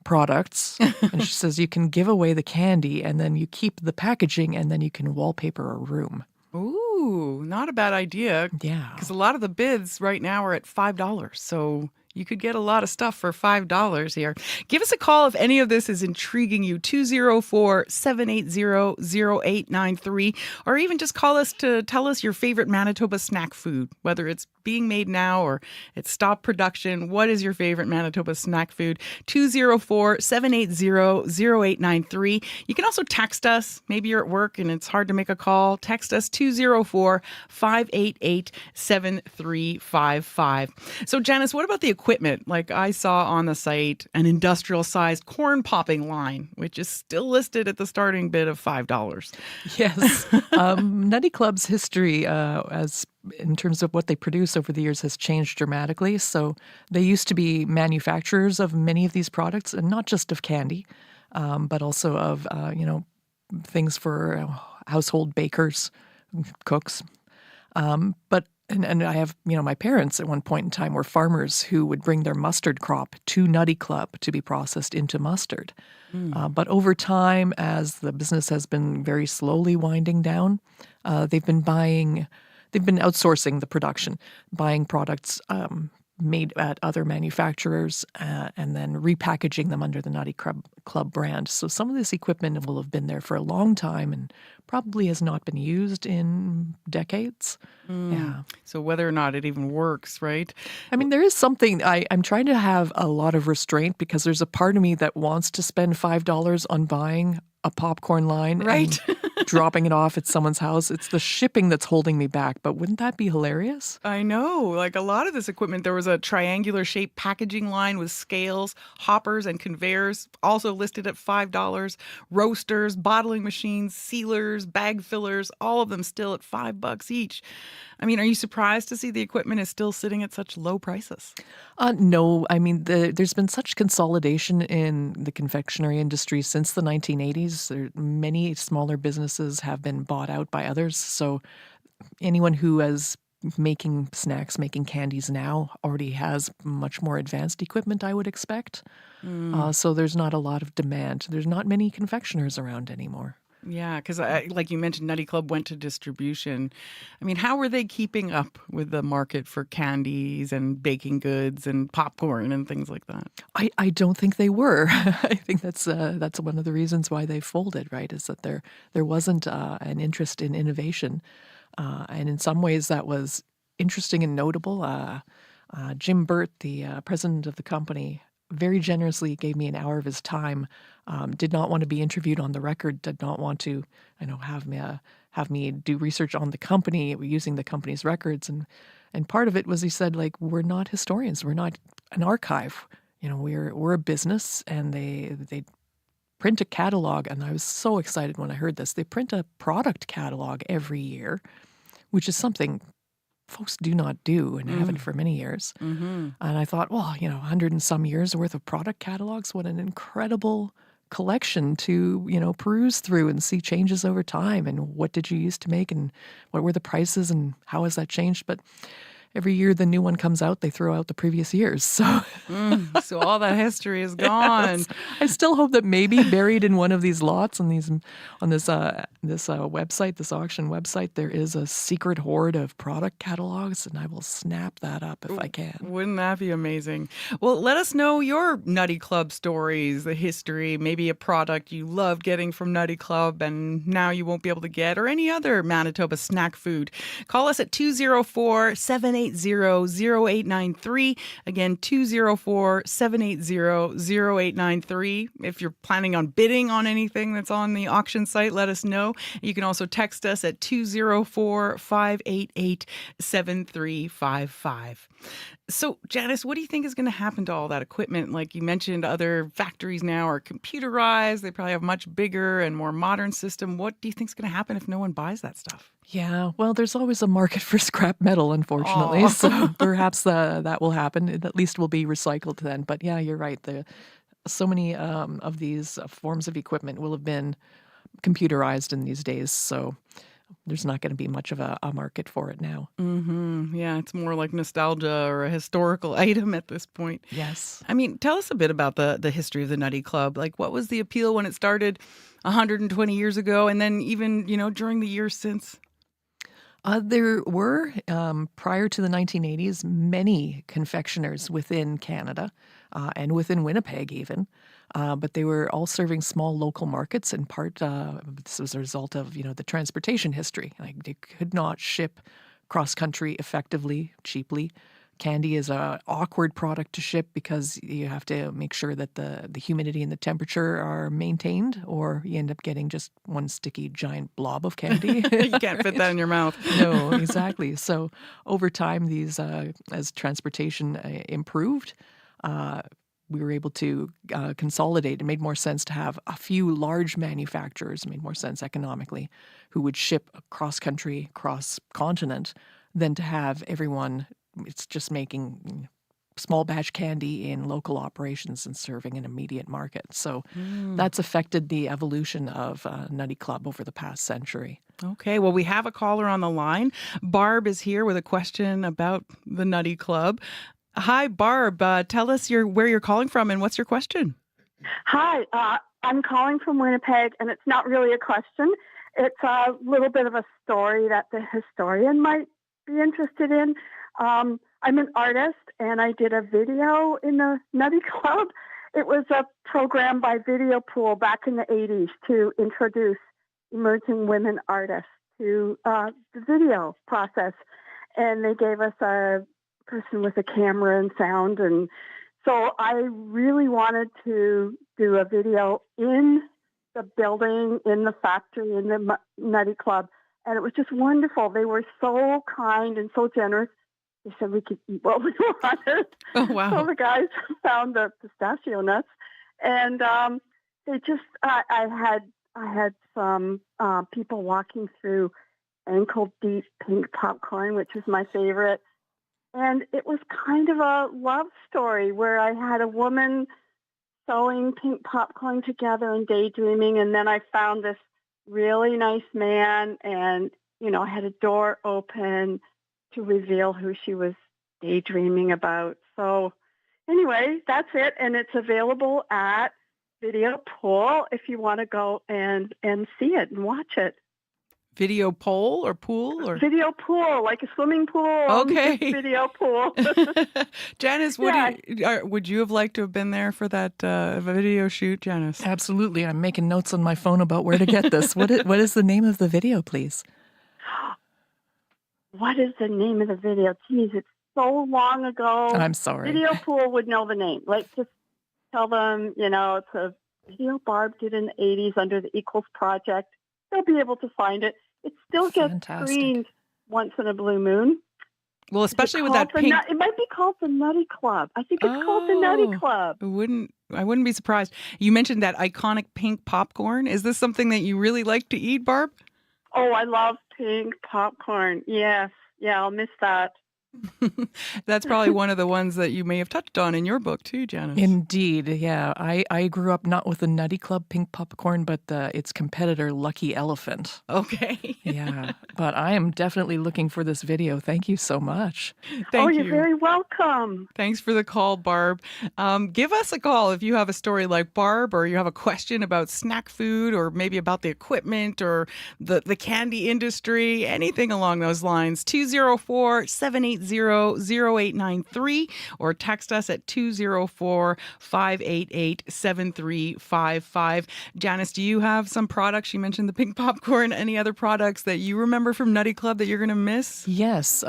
S21: products. And she says you can give away the candy and then you keep the packaging and then you can wallpaper a room.
S14: Ooh, not a bad idea.
S21: Yeah.
S14: Because a lot of the bids right now are at $5. So you could get a lot of stuff for $5 here. Give us a call if any of this is intriguing you, 204-780-0893, or even just call us to tell us your favorite Manitoba snack food, whether it's being made now or it's stopped production. What is your favorite Manitoba snack food? 204-780-0893. You can also text us. Maybe you're at work and it's hard to make a call. Text us 204-588-7355. So Janice, what about the equipment? Like I saw on the site an industrial-sized corn popping line, which is still listed at the starting bid of $5.
S21: Yes. Nutty Club's history as in terms of what they produce over the years has changed dramatically. So they used to be manufacturers of many of these products, and not just of candy, but also of, things for household bakers, cooks. But I have, my parents at one point in time were farmers who would bring their mustard crop to Nutty Club to be processed into mustard. But over time, as the business has been very slowly winding down, they've been outsourcing the production, buying products made at other manufacturers and then repackaging them under the Nutty Club brand. So some of this equipment will have been there for a long time and probably has not been used in decades. Yeah.
S14: So whether or not it even works, right?
S21: I mean, there is something, I'm trying to have a lot of restraint because there's a part of me that wants to spend $5 on buying a popcorn line
S14: right.
S21: and dropping it off at someone's house. It's the shipping that's holding me back, but wouldn't that be hilarious?
S14: I know. Like a lot of this equipment, there was a triangular shaped packaging line with scales, hoppers, and conveyors, also listed at $5. Roasters, bottling machines, sealers, bag fillers, all of them still at $5 each. I mean, are you surprised to see the equipment is still sitting at such low prices?
S21: No. I mean, there's been such consolidation in the confectionery industry since the 1980s. Many smaller businesses have been bought out by others. So anyone who is making snacks, making candies now already has much more advanced equipment, I would expect. So there's not a lot of demand. There's not many confectioners around anymore.
S14: Yeah, because like you mentioned, Nutty Club went to distribution. I mean, how were they keeping up with the market for candies and baking goods and popcorn and things like that?
S21: I don't think they were. I think that's one of the reasons why they folded, right, is that there wasn't an interest in innovation. And in some ways that was interesting and notable. Jim Burt, the president of the company, very generously gave me an hour of his time. Did not want to be interviewed on the record. Did not want to, have me do research on the company using the company's records. And part of it was he said, like, we're not historians. We're not an archive. We're a business, and they print a catalog. And I was so excited when I heard this. They print a product catalog every year, which is something folks do not do and haven't for many years.
S14: Mm-hmm.
S21: And I thought, 100 and some years worth of product catalogs, what an incredible collection to, peruse through and see changes over time. And what did you used to make, and what were the prices, and how has that changed? But every year the new one comes out, they throw out the previous years. So,
S14: so all that history is gone.
S21: Yes. I still hope that maybe buried in one of these lots on this website, this auction website, there is a secret hoard of product catalogs, and I will snap that up if I can.
S14: Wouldn't that be amazing? Well, let us know your Nutty Club stories, the history, maybe a product you loved getting from Nutty Club and now you won't be able to get, or any other Manitoba snack food. Call us at 204-780-0893. Again, 204-780-0893. If you're planning on bidding on anything that's on the auction site, let us know. You can also text us at 204-588-7355. So, Janice, what do you think is going to happen to all that equipment? Like you mentioned, other factories now are computerized. They probably have a much bigger and more modern system. What do you think is going to happen if no one buys that stuff?
S21: Yeah, well, there's always a market for scrap metal, unfortunately.
S14: Aw.
S21: So perhaps that will happen. It at least will be recycled then. But yeah, you're right. So many of these forms of equipment will have been computerized in these days. So there's not going to be much of a market for it now.
S14: Mm-hmm. Yeah, it's more like nostalgia or a historical item at this point.
S21: Yes.
S14: I mean, tell us a bit about the history of the Nutty Club. Like, what was the appeal when it started 120 years ago, and then even, during the years since?
S21: There were, prior to the 1980s, many confectioners within Canada and within Winnipeg even. But they were all serving small local markets. In part, this was a result of, the transportation history. Like, they could not ship cross-country effectively, cheaply. Candy is a awkward product to ship because you have to make sure that the humidity and the temperature are maintained, or you end up getting just one sticky giant blob of candy.
S14: You can't fit that in your mouth.
S21: No, exactly. So over time, these as transportation improved, we were able to consolidate. It made more sense to have a few large manufacturers. It made more sense economically, who would ship cross-country, cross-continent, than to have everyone. It's just making small batch candy in local operations and serving an immediate market. So that's affected the evolution of Nutty Club over the past century.
S14: Okay, well, we have a caller on the line. Barb is here with a question about the Nutty Club. Hi, Barb. Tell us where you're calling from and what's your question?
S4: Hi, I'm calling from Winnipeg, and it's not really a question. It's a little bit of a story that the historian might be interested in. I'm an artist, and I did a video in the Nutty Club. It was a program by Video Pool back in the 80s to introduce emerging women artists to the video process. And they gave us a person with a camera and sound. And so I really wanted to do a video in the building, in the factory, in the Nutty Club. And it was just wonderful. They were so kind and so generous. They said we could eat what we wanted.
S14: Oh, wow.
S4: So the guys found the pistachio nuts. And they just, I had some people walking through ankle-deep pink popcorn, which is my favorite. And it was kind of a love story where I had a woman sewing pink popcorn together and daydreaming. And then I found this really nice man, and, I had a door open to reveal who she was daydreaming about. So anyway, that's it. And it's available at Video Pool if you want to go and see it and watch it.
S14: Video pole or pool? Or
S4: Video pool, like a swimming pool.
S14: Okay.
S4: Video pool.
S14: Janice, would you have liked to have been there for that video shoot, Janice?
S21: Absolutely. I'm making notes on my phone about where to get this. What is the name of the video, please?
S4: What is the name of the video? Geez, so long ago.
S21: I'm sorry.
S4: Video Pool would know the name. Like, just tell them, it's a video Barb did in the 80s under the Equals Project. They'll be able to find it. It still gets screened once in a blue moon.
S14: Well, especially with that pink...
S4: It might be called the Nutty Club. I think it's called the Nutty Club.
S14: I wouldn't be surprised. You mentioned that iconic pink popcorn. Is this something that you really like to eat, Barb?
S4: Oh, I love pink popcorn. Yes. Yeah, I'll miss that.
S14: That's probably one of the ones that you may have touched on in your book too, Janice.
S21: Indeed, yeah. I grew up not with the Nutty Club pink popcorn, but its competitor, Lucky Elephant.
S14: Okay.
S21: Yeah, but I am definitely looking for this video. Thank you so much.
S14: Thank you.
S4: You're very welcome.
S14: Thanks for the call, Barb. Give us a call if you have a story like Barb, or you have a question about snack food, or maybe about the equipment or the candy industry, anything along those lines. 204-780-0893 or text us at 204-588-7355. Janice, do you have some products? You mentioned the pink popcorn. Any other products that you remember from Nutty Club that you're going to miss?
S21: Yes,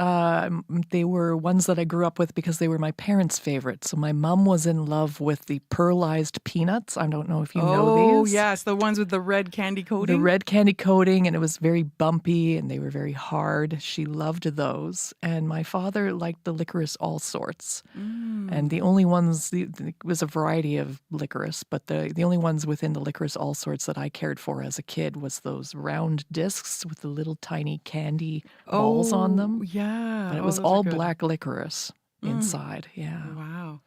S21: they were ones that I grew up with because they were my parents' favorite. So my mom was in love with the pearlized peanuts. I don't know if you know these.
S14: Oh, yes, the ones with the red candy coating.
S21: The red candy coating, and it was very bumpy, and they were very hard. She loved those. And my father liked the licorice all sorts. And the only ones, it was a variety of licorice, but the only ones within the licorice all sorts that I cared for as a kid was those round discs with the little tiny candy balls on them.
S14: Yeah.
S21: And it was all black licorice inside. Yeah.
S14: Wow.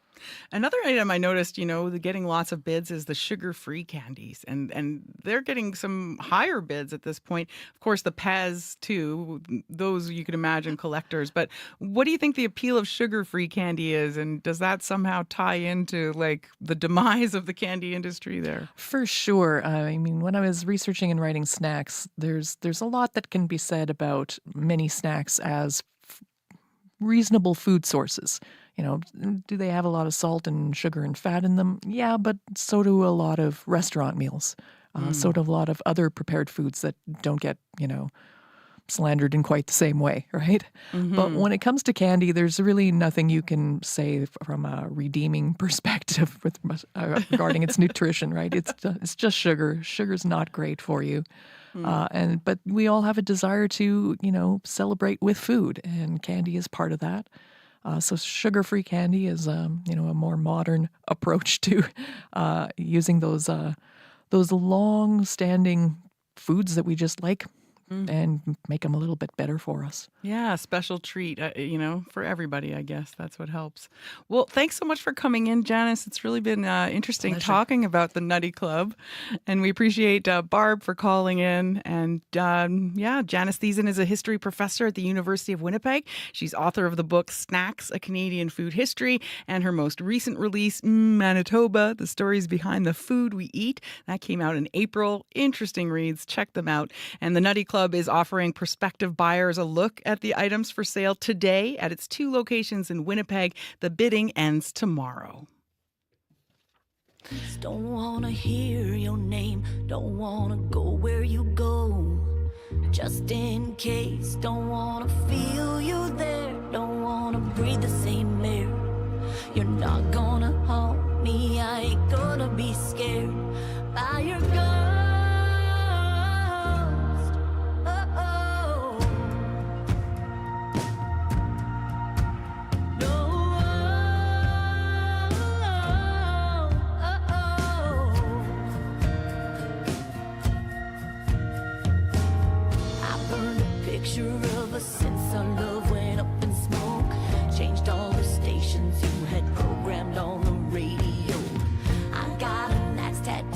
S14: Another item I noticed, getting lots of bids is the sugar-free candies. And they're getting some higher bids at this point. Of course, the Pez, too. Those you could imagine collectors. But what do you think the appeal of sugar-free candy is? And does that somehow tie into, the demise of the candy industry there?
S21: For sure. I mean, when I was researching and writing snacks, there's a lot that can be said about many snacks as reasonable food sources. Do they have a lot of salt and sugar and fat in them? Yeah, but so do a lot of restaurant meals. So do a lot of other prepared foods that don't get, slandered in quite the same way, right?
S14: Mm-hmm.
S21: But when it comes to candy, there's really nothing you can say from a redeeming perspective regarding its nutrition, right? It's just sugar. Sugar's not great for you. But we all have a desire to, celebrate with food, and candy is part of that. So sugar-free candy is, a more modern approach to using those long-standing foods that we just like and make them a little bit better for us.
S14: Yeah, a special treat, for everybody, I guess. That's what helps. Well, thanks so much for coming in, Janice. It's really been interesting talking about the Nutty Club. And we appreciate Barb for calling in. And Janice Thiessen is a history professor at the University of Winnipeg. She's author of the book Snacks, A Canadian Food History, and her most recent release, Manitoba, The Stories Behind the Food We Eat. That came out in April. Interesting reads. Check them out. And the Nutty Club is offering prospective buyers a look at the items for sale today at its 2 locations in Winnipeg. The bidding ends tomorrow.
S19: Don't wanna hear your name, don't wanna go where you go. Just in case, don't wanna feel you there, don't wanna breathe the same air. You're not gonna haunt me, I ain't gonna be scared by your ghost. Picture of a sense our love went up in smoke. Changed all the stations you had programmed on the radio. I got an axe tattoo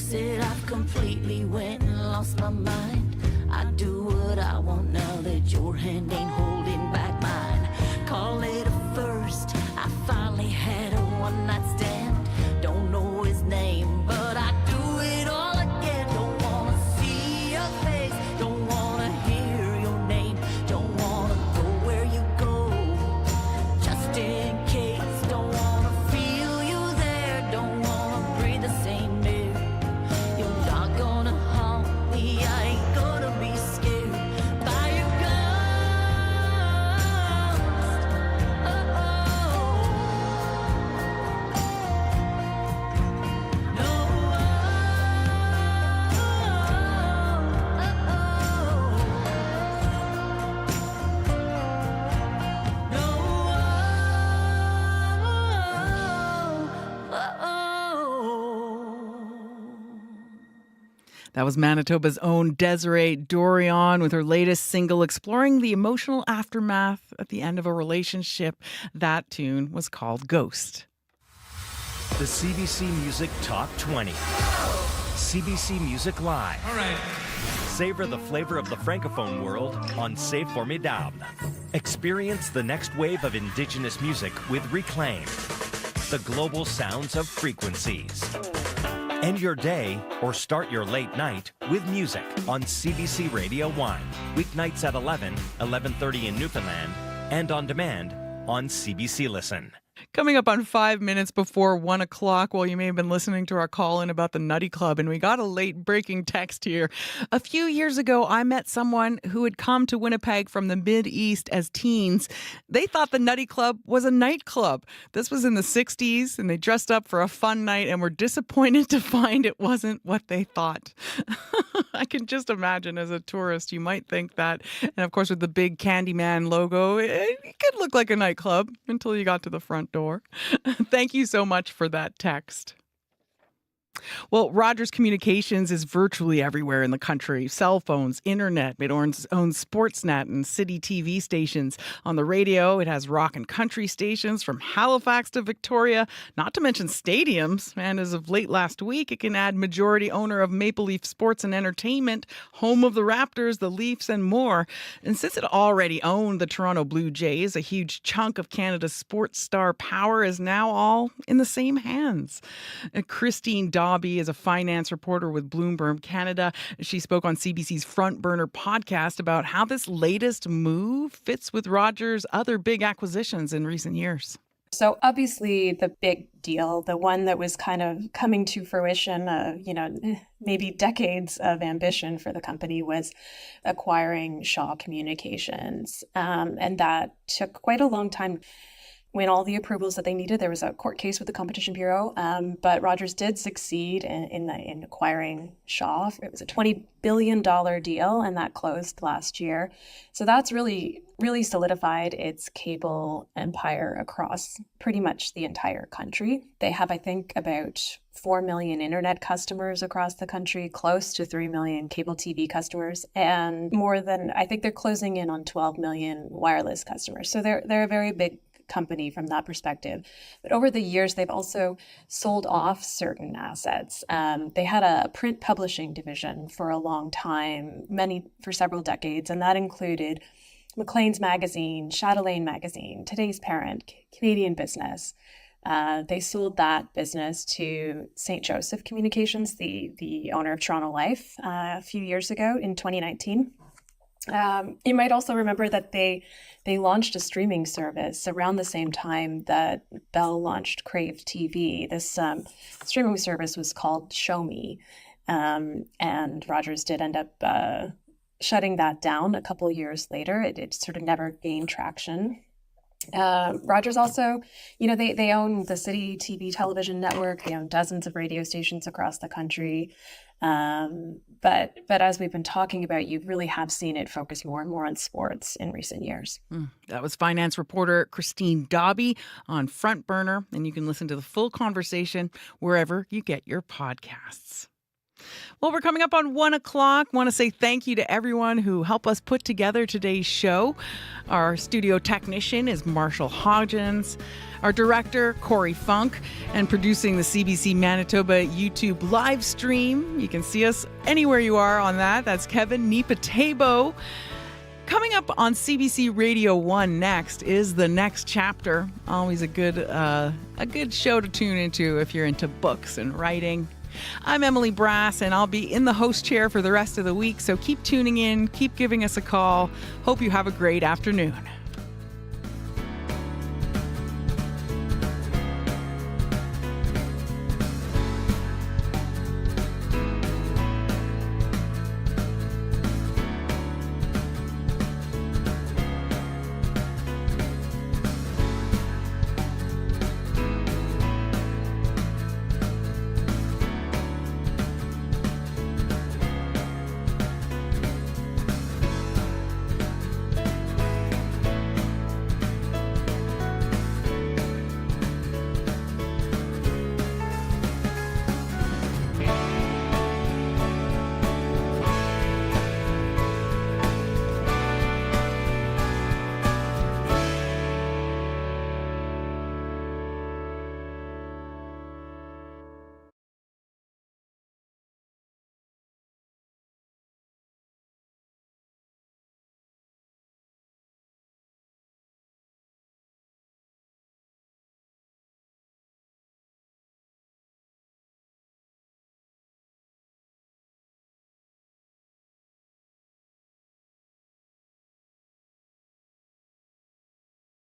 S19: said I've completely went and lost my mind. I do what I want now that your hand ain't holding back mine. Call it a first, I finally had a one-night stand. Don't know his name, but I do it all again. Don't wanna see your face, don't wanna hear your name, don't wanna go where you go, just in case. Don't wanna feel you there, don't wanna breathe the same air. You're not gonna haunt me, I ain't gonna be scared by your
S14: That was Manitoba's own Desiree Dorion with her latest single exploring the emotional aftermath at the end of a relationship. That tune was called Ghost.
S1: The CBC Music Top 20. CBC Music Live. All right. Savor the flavor of the Francophone world on C'est Formidable. Experience the next wave of Indigenous music with Reclaim. The global sounds of frequencies. End your day or start your late night with music on CBC Radio 1. Weeknights at 11, 11:30 in Newfoundland, and on demand on CBC Listen.
S14: Coming up on 5 minutes before 1 o'clock, well, you may have been listening to our call-in about the Nutty Club, and we got a late-breaking text here. A few years ago, I met someone who had come to Winnipeg from the Mid-East as teens. They thought the Nutty Club was a nightclub. This was in the 60s, and they dressed up for a fun night and were disappointed to find it wasn't what they thought. I can just imagine as a tourist, you might think that. And, of course, with the big Candyman logo, it could look like a nightclub until you got to the front door. Thank you so much for that text. Well, Rogers Communications is virtually everywhere in the country. Cell phones, internet, it owns Sportsnet and city TV stations. On the radio, it has rock and country stations from Halifax to Victoria, not to mention stadiums. And as of late last week, it can add majority owner of Maple Leaf Sports and Entertainment, home of the Raptors, the Leafs, and more. And since it already owned the Toronto Blue Jays, a huge chunk of Canada's sports star power is now all in the same hands. Christine Dobby is a finance reporter with Bloomberg Canada. She spoke on CBC's Front Burner podcast about how this latest move fits with Rogers' other big acquisitions in recent years.
S3: So obviously the big deal, the one that was kind of coming to fruition, maybe decades of ambition for the company, was acquiring Shaw Communications. And that took quite a long time. When all the approvals that they needed, there was a court case with the Competition Bureau, but Rogers did succeed in acquiring Shaw. It was a $20 billion deal, and that closed last year. So that's really, really solidified its cable empire across pretty much the entire country. They have, I think, about 4 million internet customers across the country, close to 3 million cable TV customers, and more than, I think they're closing in on 12 million wireless customers. So they're a very big company from that perspective. But over the years, they've also sold off certain assets. They had a print publishing division for a long time, for several decades, and that included Maclean's Magazine, Chatelaine Magazine, Today's Parent, Canadian Business. They sold that business to St. Joseph Communications, the owner of Toronto Life, a few years ago in 2019. You might also remember that they launched a streaming service around the same time that Bell launched Crave TV. This streaming service was called Show Me, and Rogers did end up shutting that down a couple of years later. It sort of never gained traction. Rogers also, they own the City TV television network. They own dozens of radio stations across the country. But as we've been talking about, you really have seen it focus more and more on sports in recent years.
S14: That was finance reporter Christine Dobby on Front Burner, and you can listen to the full conversation wherever you get your podcasts. Well, we're coming up on 1 o'clock. Want to say thank you to everyone who helped us put together today's show. Our studio technician is Marshall Hodgins. Our director, Corey Funk, and producing the CBC Manitoba YouTube live stream. You can see us anywhere you are on that. That's Kevin Nipatebo. Coming up on CBC Radio 1 next is The Next Chapter. Always a good show to tune into if you're into books and writing. I'm Emily Brass, and I'll be in the host chair for the rest of the week, so keep tuning in, keep giving us a call. Hope you have a great afternoon.